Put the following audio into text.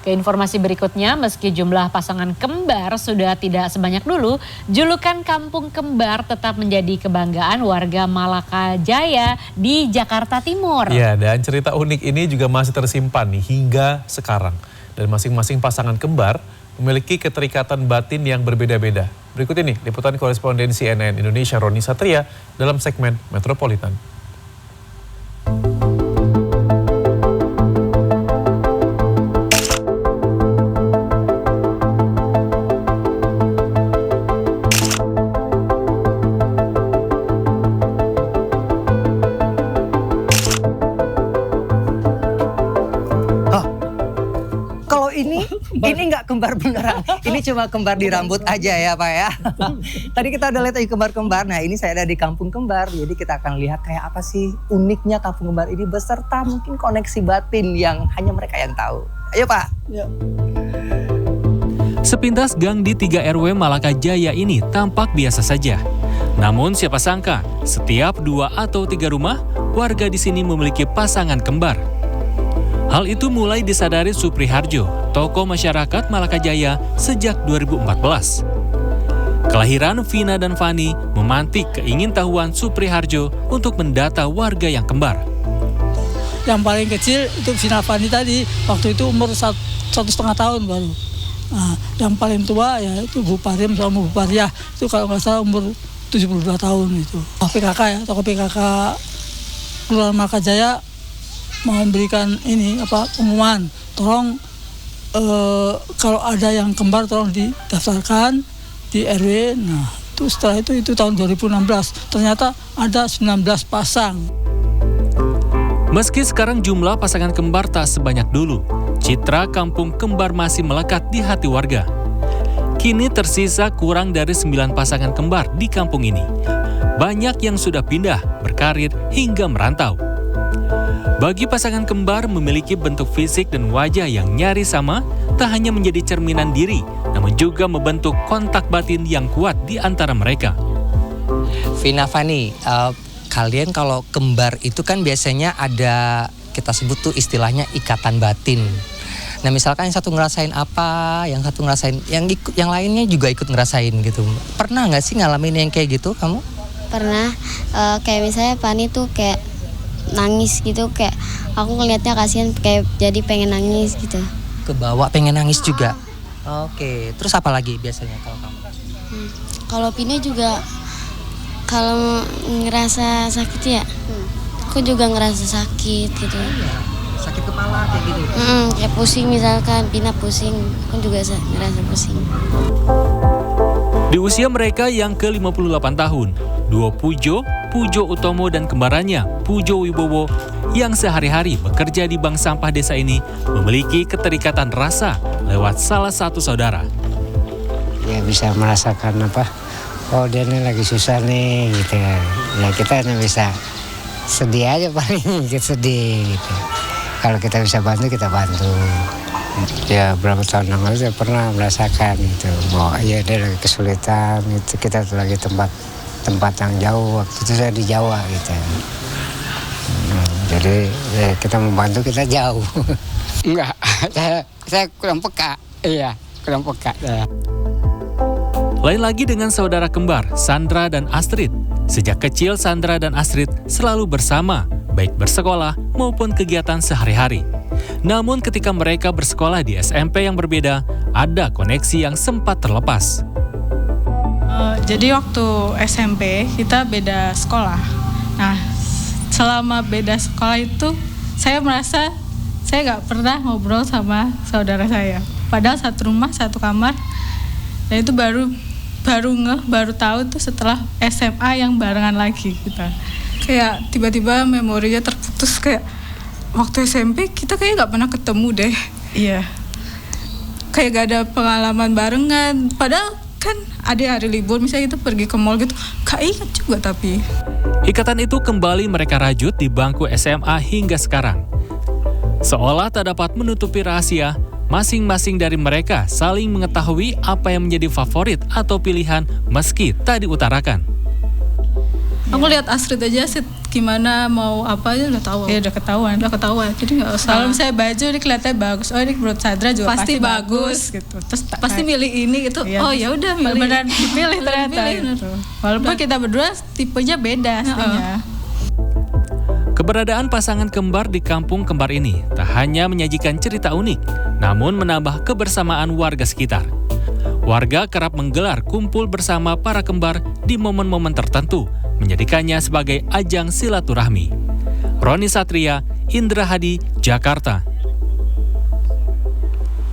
Ke informasi berikutnya, meski jumlah pasangan kembar sudah tidak sebanyak dulu, julukan Kampung Kembar tetap menjadi kebanggaan warga Malaka Jaya di Jakarta Timur. Ya, dan cerita unik ini juga masih tersimpan nih hingga sekarang. Dan masing-masing pasangan kembar memiliki keterikatan batin yang berbeda-beda. Berikut ini liputan koresponden CNN Indonesia Roni Satria dalam segmen Metropolitan. Ini nggak kembar beneran, ini cuma kembar di rambut aja ya Pak ya. Tadi kita udah lihat kembar-kembar, nah ini saya ada di Kampung Kembar. Jadi kita akan lihat kayak apa sih uniknya Kampung Kembar ini beserta mungkin koneksi batin yang hanya mereka yang tahu. Ayo Pak. Ya. Sepintas gang di 3 RW Malaka Jaya ini tampak biasa saja. Namun siapa sangka, setiap 2 atau 3 rumah, warga di sini memiliki pasangan kembar. Hal itu mulai disadari Supri Harjo, tokoh masyarakat Malaka Jaya sejak 2014. Kelahiran Vina dan Fani memantik keingintahuan Supri Harjo untuk mendata warga yang kembar. Yang paling kecil itu Vina Fani tadi, waktu itu umur 1,5 tahun baru. Nah, yang paling tua ya itu Bu Parim sama Bu Pariah, itu kalau nggak salah umur 72 tahun itu. PKK ya, tokoh PKK Kelurahan Malaka Jaya mau memberikan pengumuman, tolong kalau ada yang kembar tolong didaftarkan di RW. Nah, itu setelah itu tahun 2016 ternyata ada 19 pasang. Meski sekarang jumlah pasangan kembar tak sebanyak dulu, citra Kampung Kembar masih melekat di hati warga. Kini tersisa kurang dari 9 pasangan kembar di kampung ini. Banyak yang sudah pindah, berkarir hingga merantau. Bagi pasangan kembar memiliki bentuk fisik dan wajah yang nyaris sama, tak hanya menjadi cerminan diri, namun juga membentuk kontak batin yang kuat di antara mereka. Vina Fani, kalian kalau kembar itu kan biasanya ada, kita sebut tuh istilahnya ikatan batin. Nah misalkan yang satu ngerasain apa, yang satu ngerasain, yang lainnya juga ikut ngerasain gitu. Pernah nggak sih ngalamin yang kayak gitu kamu? Pernah, kayak misalnya Fani tuh kayak nangis gitu, kayak aku ngelihatnya kasihan, kayak jadi pengen nangis gitu. Kebawa pengen nangis juga. Oke, terus apa lagi biasanya kalau kamu? Kalau Pina juga kalau ngerasa sakit ya, aku juga ngerasa sakit gitu. Sakit kepala kayak gitu? Kayak pusing misalkan, Pina pusing, aku juga ngerasa pusing. Di usia mereka yang ke-58 tahun, duo Pujo Utomo dan kembarannya Pujo Wibowo yang sehari-hari bekerja di bank sampah desa ini memiliki keterikatan rasa lewat salah satu saudara. Ya bisa merasakan oh dia ini lagi susah nih gitu ya. Ya kita bisa sedih aja paling sedih gitu. Kalau kita bisa bantu kita bantu. Ya berapa tahun yang lalu saya pernah merasakan gitu. Bahwa ya dia lagi kesulitan itu, kita lagi tempat yang jauh, waktu itu saya di Jawa gitu. Jadi kita membantu kita jauh. Enggak, saya kurang peka. Iya, kurang peka. Lain lagi dengan saudara kembar Sandra dan Astrid. Sejak kecil Sandra dan Astrid selalu bersama, baik bersekolah maupun kegiatan sehari-hari. Namun ketika mereka bersekolah di SMP yang berbeda, ada koneksi yang sempat terlepas. Jadi waktu SMP kita beda sekolah. Nah, selama beda sekolah itu saya merasa saya nggak pernah ngobrol sama saudara saya. Padahal satu rumah, satu kamar. Dan itu baru tahu tuh setelah SMA yang barengan lagi kita. Kayak tiba-tiba memorinya terputus, kayak waktu SMP kita kayak nggak pernah ketemu deh. Iya. Kayak gak ada pengalaman barengan. Padahal kan ada hari libur, misalnya kita pergi ke mall gitu, gak ingat juga tapi. Ikatan itu kembali mereka rajut di bangku SMA hingga sekarang. Seolah tak dapat menutupi rahasia, masing-masing dari mereka saling mengetahui apa yang menjadi favorit atau pilihan meski tak diutarakan. Aku lihat Astrid aja gimana mau apa aja udah tahu. Ya udah ketahuan. Jadi nggak usah. Kalau misalnya baju ini kelihatannya bagus, oh ini menurut Sadra juga pasti bagus gitu. Terus pasti milih ini gitu. Iya, oh ya udah milih. Beneran dipilih ternyata. Gitu. Walaupun kita berdua tipenya beda aslinya. Keberadaan pasangan kembar di kampung kembar ini tak hanya menyajikan cerita unik, namun menambah kebersamaan warga sekitar. Warga kerap menggelar kumpul bersama para kembar di momen-momen tertentu, menjadikannya sebagai ajang silaturahmi. Roni Satria, Indra Hadi, Jakarta.